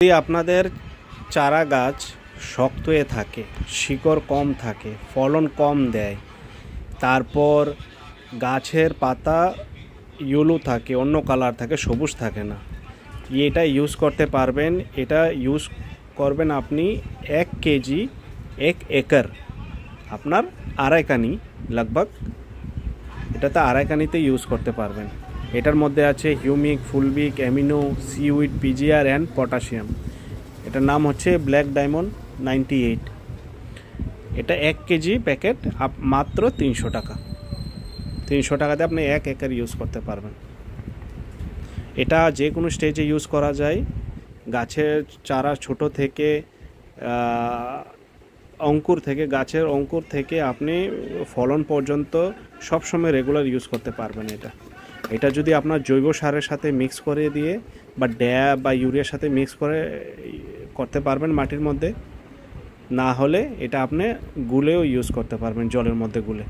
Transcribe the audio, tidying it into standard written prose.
যদি আপনাদের চারা গাছ শক্ত হয়ে থাকে, শিকড় কম থাকে, ফলন কম দেয়, তারপর গাছের পাতা ইয়েলো থাকে, অন্য কালার থাকে, সবুজ থাকে না, এটা ইউজ করতে পারবেন। এটা ইউজ করবেন আপনি 1 কেজি 1 একর, আপনার আড়াই কানি লগভগ, এটাতে আড়াই কানিতে ইউজ করতে পারবেন। এটার মধ্যে আছে humic, fulvic, amino, seaweed, PGR and potassium. এটার নাম হচ্ছে ব্ল্যাক ডায়মন্ড 98। এটা 1 কেজি প্যাকেট মাত্র 300 টাকা। 300 টাকাতে আপনি 1 একর ইউজ করতে পারবেন। এটা যে কোনো স্টেজে ইউজ করা যায়। গাছের চারা ছোট থেকে গাছের অঙ্কুর থেকে আপনি ফলন পর্যন্ত সবসময় রেগুলার ইউজ করতে পারবেন। এটা যদি আপনার জৈব সারের সাথে মিক্স করে দিয়ে বা ড্যাব বা ইউরিয়ার সাথে মিক্স করতে পারবেন মাটির মধ্যে, না হলে এটা আপনি গুলেও ইউজ করতে পারবেন, জলের মধ্যে গুলে।